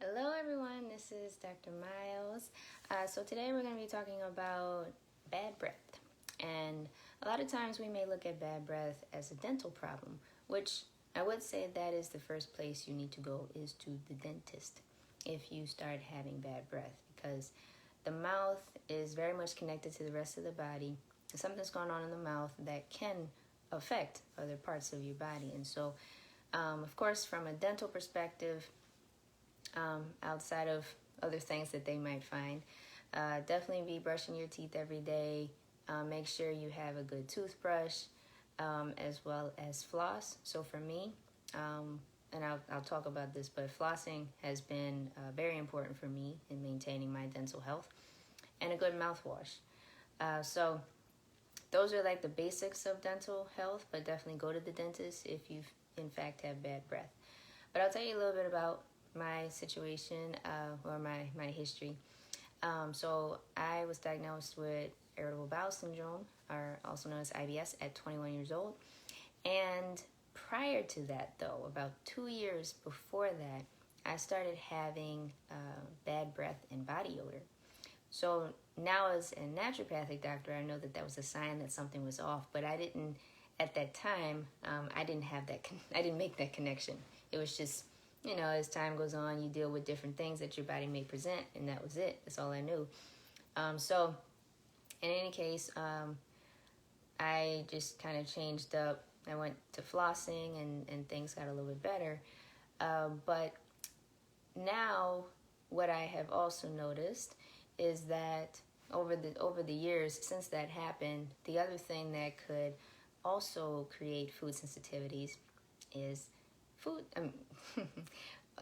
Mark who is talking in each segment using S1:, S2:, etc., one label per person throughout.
S1: Hello everyone, this is Dr. Miles. So today we're going to be talking about bad breath. And a lot of times we may look at bad breath as a dental problem, which I would say that is the first place you need to go is to the dentist if you start having bad breath, because the mouth is very much connected to the rest of the body. Something's going on in the mouth that can affect other parts of your body. And so, of course, from a dental perspective, outside of other things that they might find, definitely be brushing your teeth every day. Make sure you have a good toothbrush, as well as floss. So for me, and I'll talk about this, but flossing has been very important for me in maintaining my dental health, and a good mouthwash. So those are like the basics of dental health, but definitely go to the dentist if you in fact have bad breath. But I'll tell you a little bit about my situation, or my history. So I was diagnosed with irritable bowel syndrome, or also known as IBS, at 21 years old. And prior to that, though, about 2 years before that, I started having bad breath and body odor. So now, as a naturopathic doctor, I know that that was a sign that something was off, but I didn't, at that time, I didn't have that, I didn't make that connection. It was just, as time goes on, you deal with different things that your body may present, and that was it. That's all I knew. So in any case, I just kind of changed up. I went to flossing, and things got a little bit better. But now what I have also noticed is that over the years since that happened, the other thing that could also create food sensitivities is food.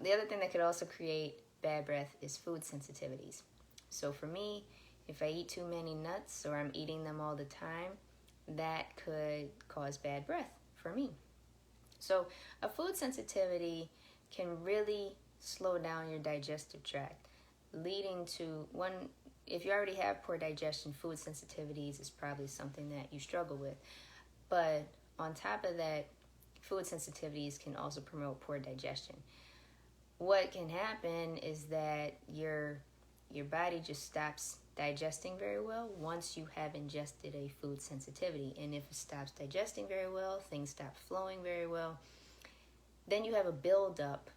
S1: The other thing that could also create bad breath is food sensitivities. So for me, if I eat too many nuts or I'm eating them all the time, that could cause bad breath for me. So a food sensitivity can really slow down your digestive tract, leading to one. If you already have poor digestion, food sensitivities is probably something that you struggle with. But on top of that, food sensitivities can also promote poor digestion. What can happen is that your body just stops digesting very well once you have ingested a food sensitivity. And if it stops digesting very well, things stop flowing very well, then you have a buildup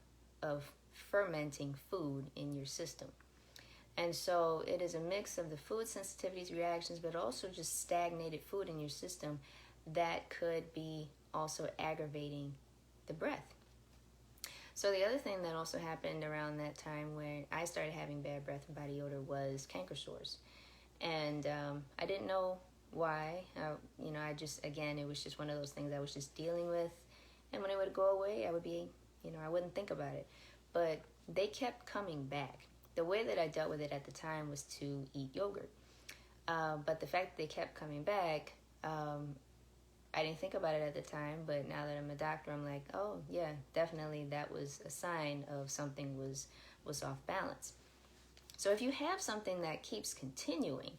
S1: of fermenting food in your system. And so it is a mix of the food sensitivities reactions, but also just stagnated food in your system that could be also aggravating the breath. So the other thing that also happened around that time when I started having bad breath and body odor was canker sores. And I didn't know why. I just, again, it was just one of those things I was just dealing with. And when it would go away, I would be, I wouldn't think about it. But they kept coming back. The way that I dealt with it at the time was to eat yogurt. But the fact that they kept coming back, I didn't think about it at the time, but now that I'm a doctor, I'm like, oh, yeah, definitely that was a sign of something was off balance. So if you have something that keeps continuing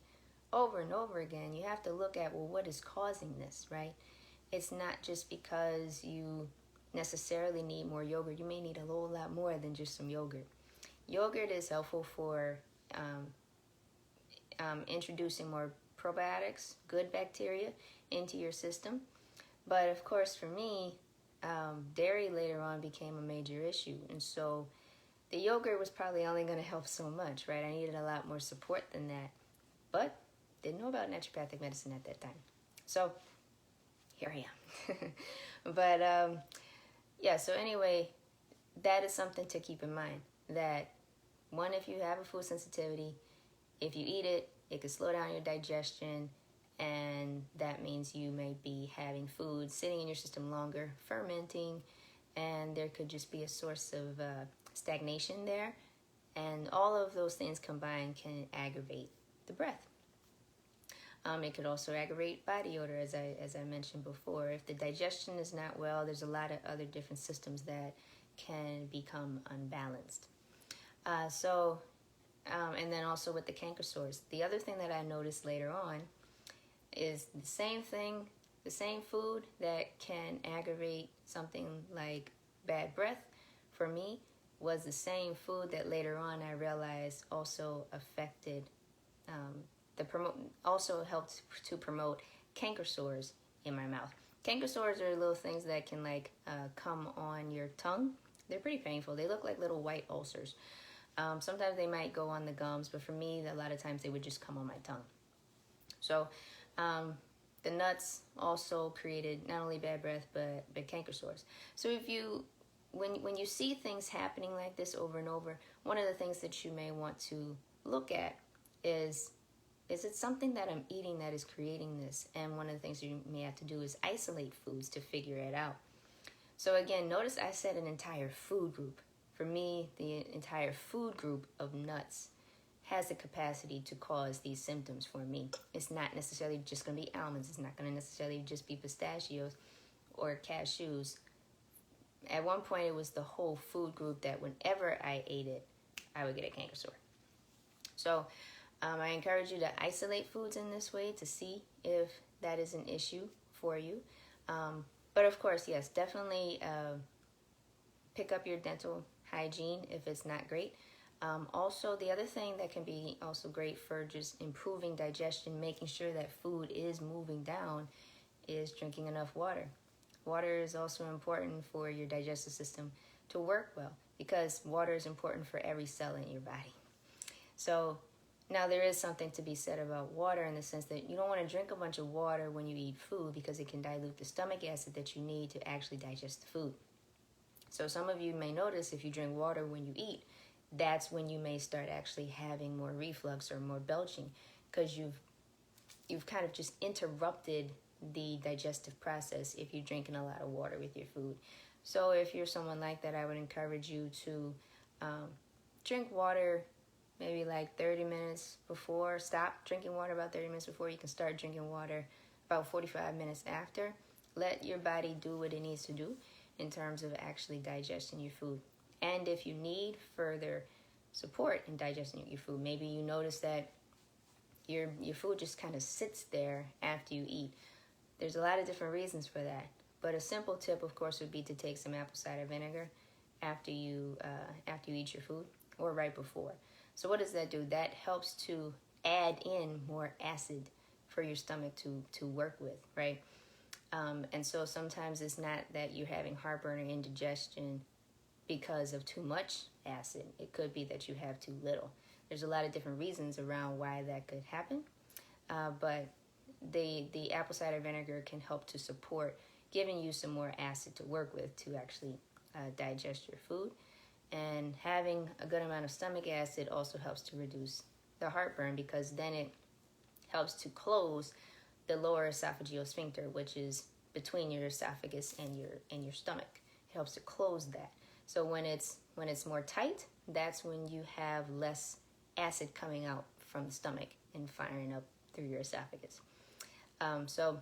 S1: over and over again, you have to look at, well, what is causing this, right? It's not just because you necessarily need more yogurt. You may need a whole lot more than just some yogurt. Yogurt is helpful for introducing more probiotics, good bacteria, into your system. But of course, for me, dairy later on became a major issue. And so the yogurt was probably only going to help so much, right? I needed a lot more support than that. But didn't know about naturopathic medicine at that time. So here I am. But so anyway, that is something to keep in mind. That one, if you have a food sensitivity, if you eat it, it could slow down your digestion, and that means you may be having food sitting in your system longer, fermenting, and there could just be a source of stagnation there, and all of those things combined can aggravate the breath. It could also aggravate body odor, as I mentioned before. If the digestion is not well, there's a lot of other different systems that can become unbalanced. And then also with the canker sores. The other thing that I noticed later on is the same thing, the same food that can aggravate something like bad breath for me was the same food that later on I realized also affected also helped to promote canker sores in my mouth. Canker sores are little things that can come on your tongue. They're pretty painful. They look like little white ulcers. Sometimes they might go on the gums, but for me, a lot of times they would just come on my tongue. So the nuts also created not only bad breath, but canker sores. So when you see things happening like this over and over, one of the things that you may want to look at is it something that I'm eating that is creating this? And one of the things you may have to do is isolate foods to figure it out. So again, notice I said an entire food group. For me, the entire food group of nuts has the capacity to cause these symptoms for me. It's not necessarily just going to be almonds. It's not going to necessarily just be pistachios or cashews. At one point, it was the whole food group that whenever I ate it, I would get a canker sore. So I encourage you to isolate foods in this way to see if that is an issue for you. But of course, yes, definitely pick up your dental hygiene if it's not great. Also, the other thing that can be also great for just improving digestion, making sure that food is moving down, is drinking enough water. Water is also important for your digestive system to work well, because water is important for every cell in your body. So now there is something to be said about water in the sense that you don't want to drink a bunch of water when you eat food, because it can dilute the stomach acid that you need to actually digest the food. So some of you may notice if you drink water when you eat, that's when you may start actually having more reflux or more belching, because you've kind of just interrupted the digestive process if you're drinking a lot of water with your food. So if you're someone like that, I would encourage you to drink water maybe like 30 minutes before. Stop drinking water about 30 minutes before. You can start drinking water about 45 minutes after. Let your body do what it needs to do in terms of actually digesting your food. And if you need further support in digesting your food, maybe you notice that your food just kind of sits there after you eat. There's a lot of different reasons for that. But a simple tip, of course, would be to take some apple cider vinegar after you eat your food, or right before. So what does that do? That helps to add in more acid for your stomach to work with, right? And so sometimes it's not that you're having heartburn or indigestion because of too much acid. It could be that you have too little. There's a lot of different reasons around why that could happen. But the apple cider vinegar can help to support giving you some more acid to work with to actually digest your food. And having a good amount of stomach acid also helps to reduce the heartburn, because then it helps to close the lower esophageal sphincter, which is between your esophagus and your stomach. It helps to close that. So when it's more tight, that's when you have less acid coming out from the stomach and firing up through your esophagus. So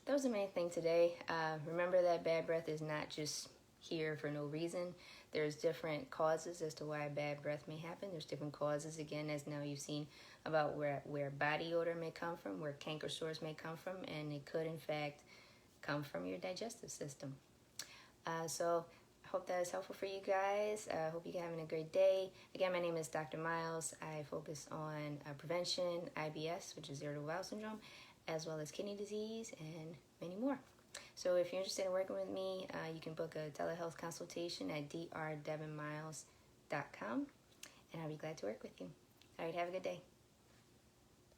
S1: that was the main thing today. Remember that bad breath is not just here for no reason. There's different causes as to why bad breath may happen. There's different causes, again, as now you've seen, about where body odor may come from, where canker sores may come from, and it could, in fact, come from your digestive system. So I hope that is helpful for you guys. I hope you're having a great day. Again, my name is Dr. Miles. I focus on prevention, IBS, which is irritable bowel syndrome, as well as kidney disease, and many more. So if you're interested in working with me, you can book a telehealth consultation at drdevonmiles.com, and I'll be glad to work with you. All right, have a good day.